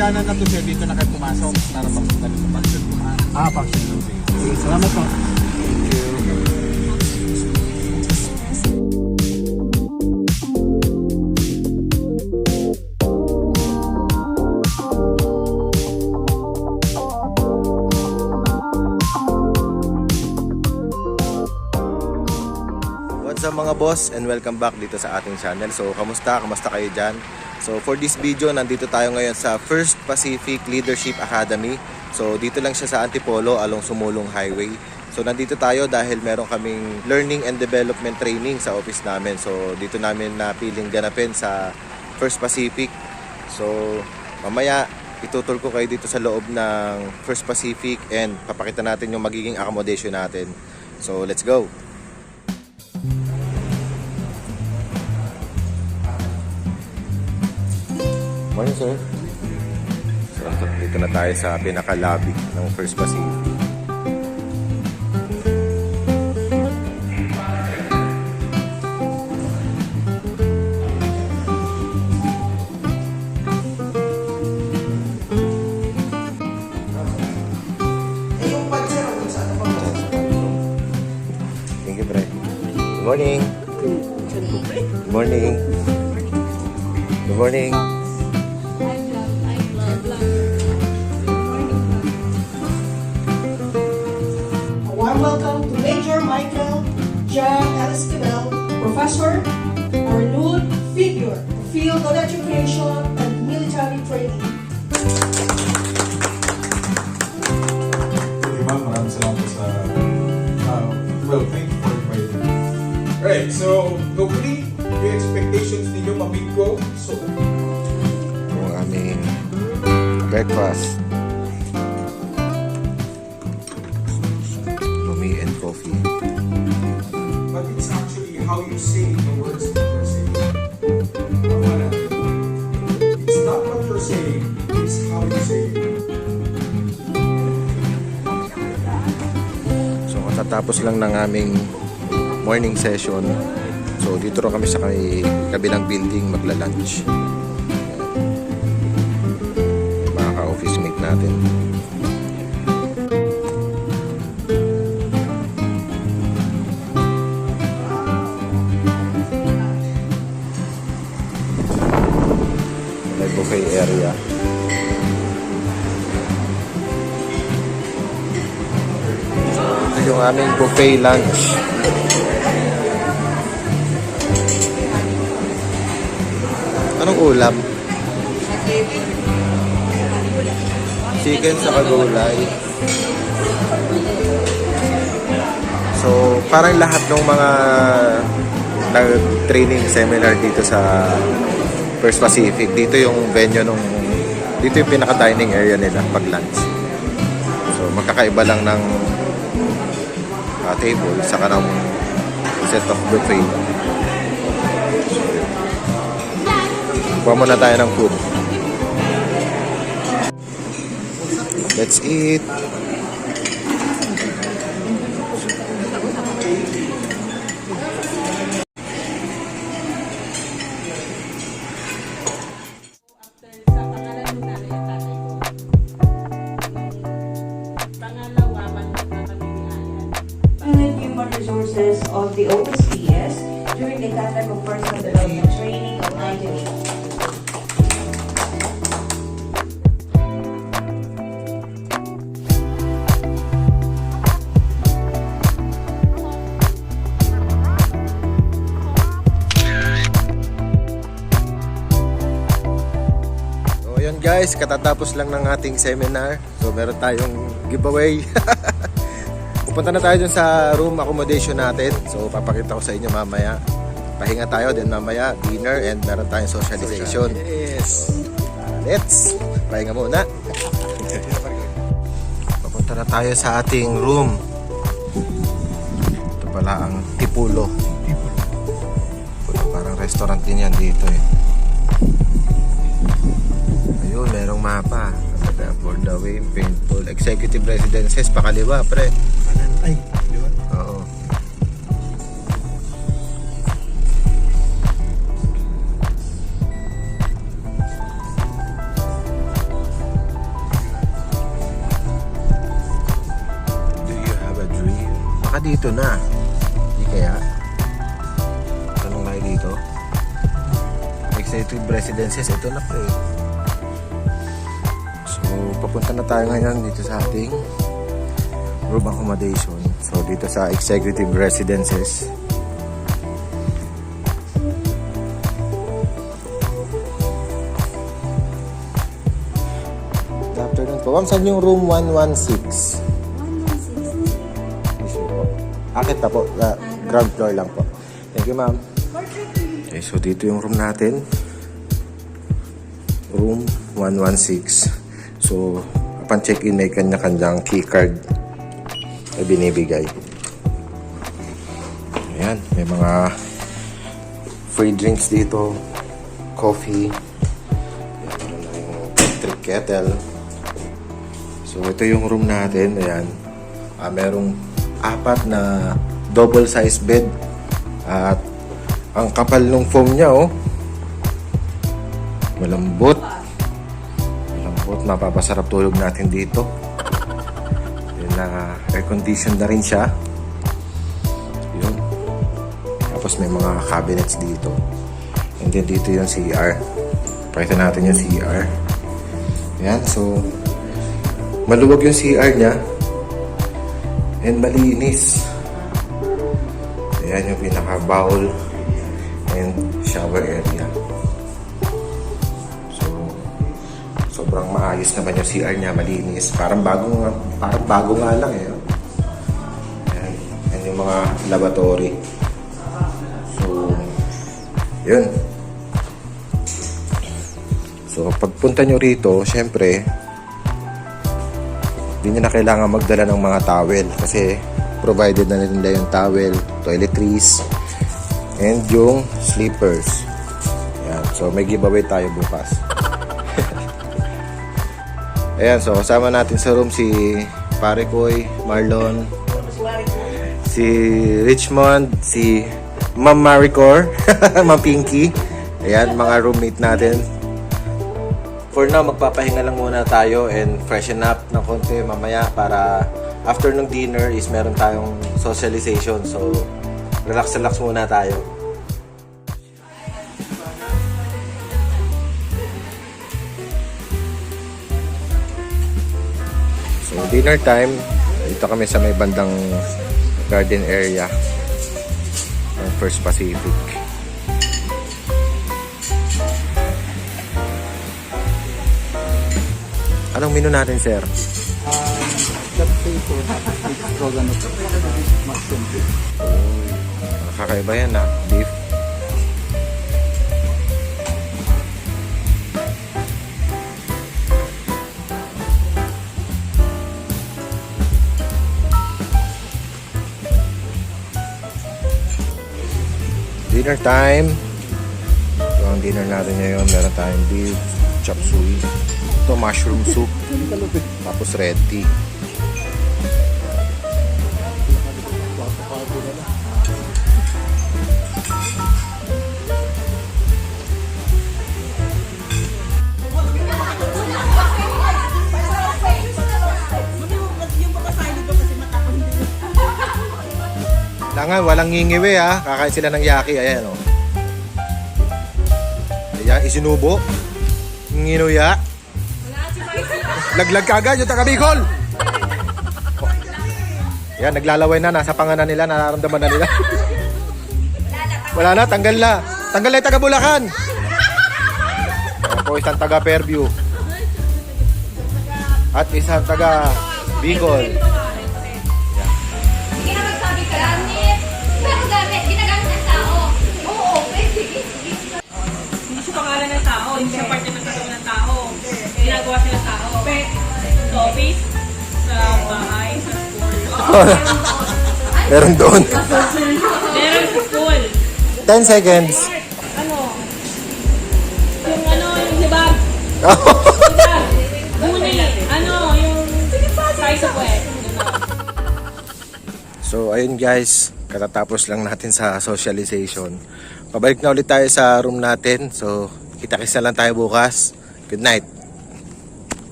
hagdanan na to sir, dito na kayo pumasok para papunta sa function room. Function room. Okay, salamat po. What's up mga boss, and welcome back dito sa ating channel. So kamusta kayo dyan? So for this video, nandito tayo ngayon sa First Pacific Leadership Academy. So dito lang siya sa Antipolo along Sumulong Highway. So nandito tayo dahil meron kaming learning and development training sa office namin. So dito namin napiling ganapin sa First Pacific. So mamaya itutur ko kayo dito sa loob ng First Pacific and papakita natin yung magiging accommodation natin. So let's go! Morning, sir. So, dito na tayo sa pinaka-lobby ng First Pacific. Thank you, Pre. Good morning. Good morning. Good morning. Welcome to Major Michael John Esquivel, Professor, Arnold Figure, Field of Education and Military Training. Okay ma'am, maraming salamat sa thank you for inviting me. Alright, so hopefully yung expectations ninyo ma-meet ko. So Yung aming breakfast. Lumi and coffee. but it's actually how you say the words that you're saying. It's not what you're saying, it's how you say it. So katatapos lang ng aming morning session. So dito rin kami sa kabilang building magla-lunch. Mga ka-office mate natin. May buffet area. Ito yung aming buffet lunch. Anong ulam? Chicken sa kagulay. So, parang lahat ng mga nag-training seminar dito sa First Pacific, dito yung venue dito yung pinaka-dining area nila pag lunch. So, magkakaiba lang ng table saka ng set of buffet. Kuha muna tayo ng food. Let's eat. Human resources of the OSPS during the Conduct of Personal Development Training of 1980. So yun guys, katatapos lang ng ating seminar. So meron tayong giveaway. Pupunta na tayo dun sa room accommodation natin. So papakita ko sa inyo mamaya. Pahinga tayo din mamaya, dinner, and meron tayong socialization. Yes. Let's pahinga muna. Papunta na tayo sa ating room. Ito pala ang Tipulo. Parang restaurant din yan dito eh. Ayun, merong mapa. For the way, painful. Executive residences, pakaliwa, pre. Ay, di ba? Oo. dito na. Di kaya? Tanong tayo dito. Executive residences, ito na pre. So, papunta na tayo ngayon dito sa ating room accommodation. So, dito sa executive residences. Good afternoon po. Ma'am, saan yung room 116? 116. Akit na po. Ground floor lang po. Thank you, ma'am. Okay, so dito yung room natin. Room 116. So, upon check-in, may kanya-kanyang keycard na binibigay. Ayan, may mga free drinks dito. Coffee. Ayan, meron na yung electric kettle. So, ito yung room natin. Ayan. Merong 4 na double size bed. At ang kapal ng foam niya, oh. Malambot. Malambot. Mapapasarap tulog natin dito. Yun na air condition na rin siya. Yun. Tapos may mga cabinets dito. And then dito yung CR. Pakita natin yung CR. Ayan. So, maluwag yung CR niya. And malinis. Ayan yung pinaka-bowl and shower area. So, sobrang maayos naman yung CR niya, malinis. Parang bago nga lang eh. Ayan, yan yung mga lavatory. So, yun. So, pagpunta nyo rito, syempre, hindi nyo na kailangan magdala ng mga towel kasi provided na nila yung towel, toiletries, and yung slippers. Ayan. So, may giveaway tayo bukas. Ayan. So, kasama natin sa room si Pare Koy, Marlon, si Richmond, si Ma'am Maricor, Ma'am Pinky. Ayan, mga roommate natin. For now, magpapahinga lang muna tayo and freshen up ng konti mamaya para after ng dinner is meron tayong socialization. So, relax muna tayo. So, dinner time. Dito kami sa may bandang garden area ng First Pacific. Anong menu natin, sir? Kakaiba yan na beef. Dinner time. Ito ang dinner natin ngayon. Meron tayong beef, chop suey. Ito mushroom soup. Tapos red tea. Langan, walang ngingiwi ha. Kakain sila ng yaki. Ayan o. Ayan, isinubo. Nginuya. Laglag ka agad yung taga Bicol. Ayan, naglalaway na. Nasa panganan nila. Nararamdaman na nila. Wala na, tanggal na. Tanggal na yung taga Bulacan. Ako isang taga Fairview. At isang taga Bicol. Hindi siya pangalan ng tao, hindi siya parte ng katawan ng tao. Ginagawa sila ng tao. Sa office, sa bahay, sa school. Meron doon. Meron sa school. 10 seconds. Yung libag. Libag. Guni. Yung size of wet. So, ayun guys. Katatapos lang natin sa socialization. Pabalik na ulit tayo sa room natin. So, kita-kits na lang tayo bukas. Good night.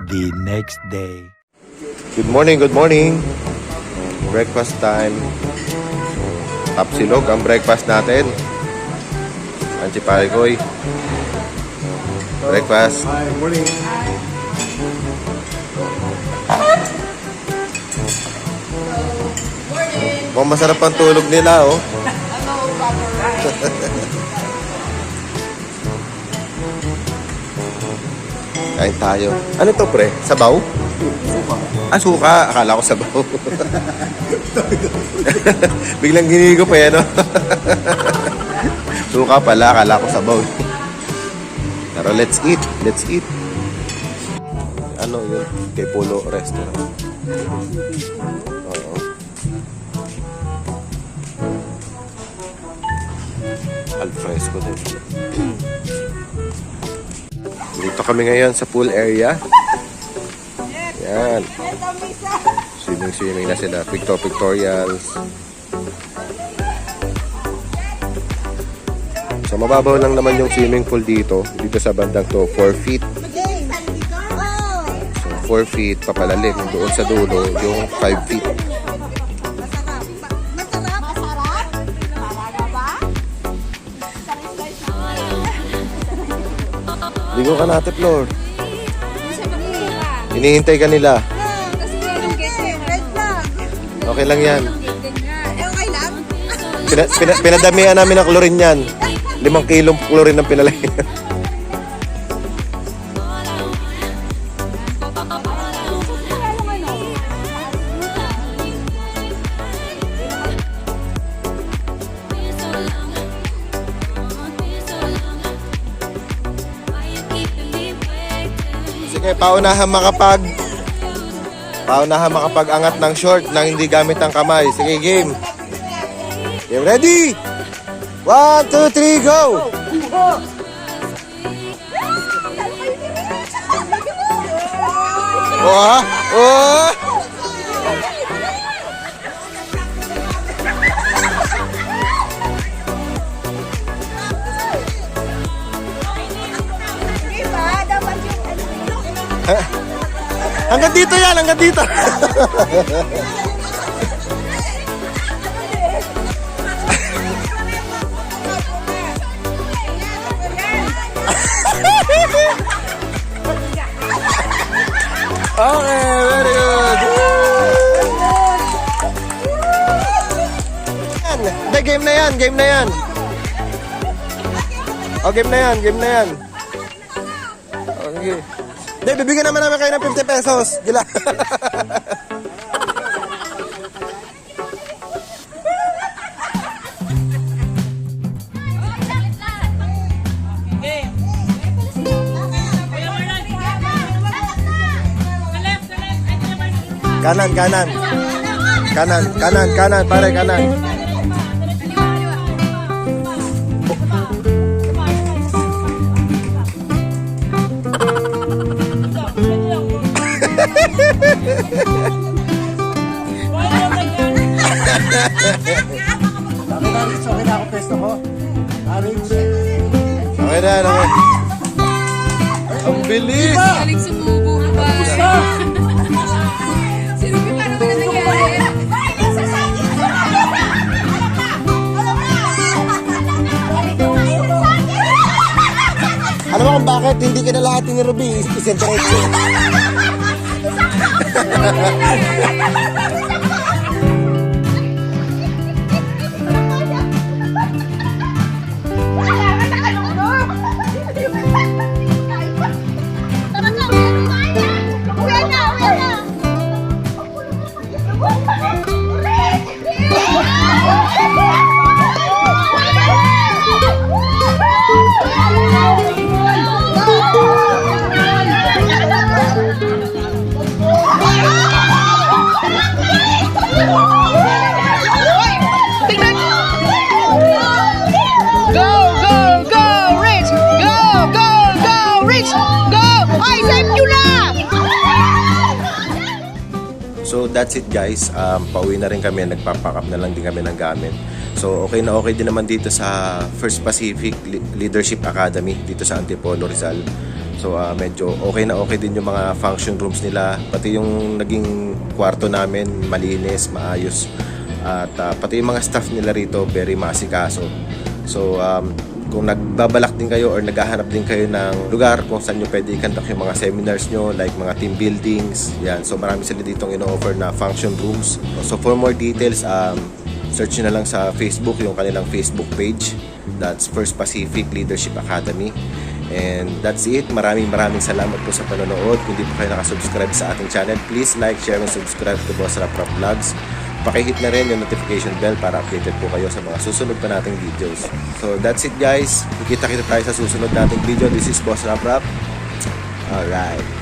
The next day. Good morning, good morning. Breakfast time. Tapsilog ang breakfast natin. Anchi Parikoy. Breakfast. Hi, morning. Mukhang masarap ang tulog nila, oh. Kain tayo. Ano to, pre? Sabaw? Suka. Ah, suka. Akala ko sabaw. Biglang ginigo pa yan, no? Suka pala. Akala ko sabaw. Pero let's eat. Let's eat. Ano yun? Kay Polo Restaurant. Oo. Al fresco din. Dito kami ngayon sa pool area. Yan. Swimming na sila. Pictorials. So mababaw lang naman yung swimming pool dito. Dito sa bandang to, 4 feet. So 4 feet, papalalim. Doon sa dulo, yung 5 feet. Ligo ka natin, Flor. Hinihintay ka nila. Okay lang yan. Pinadamihan namin ng chlorine yan. 5 kilong chlorine ang pinalay. Sige, paunahan makapag-angat ng short nang hindi gamit ang kamay. Sige, game. Game ready? 1, 2, 3, go! Oh, oh! Hanggang dito yan, hanggang dito. Okay, very good. Hindi, game na yan, game na yan. Oh, game na yan, game na yan. Okay. Hindi, bibigyan naman namin kayo ng 50 pesos. Gila. Kanan, kanan. Kanan, kanan, kanan, pare, kanan. Okay na ako pesto ko. Okay na, okay. Ang bilis! Galing sumubo ba? Sino ba paano ba nangyari? Alam mo kung bakit hindi ka na lahat ni Ruby isentretso? So that's it guys, pauwi na rin kami, nagpapack up na lang din kami ng gamit. So okay na okay din naman dito sa First Pacific Leadership Academy dito sa Antipolo, Rizal. So medyo okay na okay din yung mga function rooms nila. Pati yung naging kwarto namin malinis, maayos. At pati yung mga staff nila rito very masikaso. So kung nagbabalak din kayo or naghahanap din kayo ng lugar kung saan nyo pwede i-conduct yung mga seminars nyo, like mga team buildings, yan. So marami sila ditong ino-offer na function rooms. So for more details, search nyo na lang sa Facebook yung kanilang Facebook page. That's First Pacific Leadership Academy. And that's it. Maraming salamat po sa panonood. Kung di po kayo nakasubscribe sa ating channel, please like, share, and subscribe to Boss Rap Rap Vlogs. Pakihit na rin yung notification bell para updated po kayo sa mga susunod pa nating videos. So that's it guys. Kita tayo sa susunod nating video. This is Boss Rap Rap. Alright.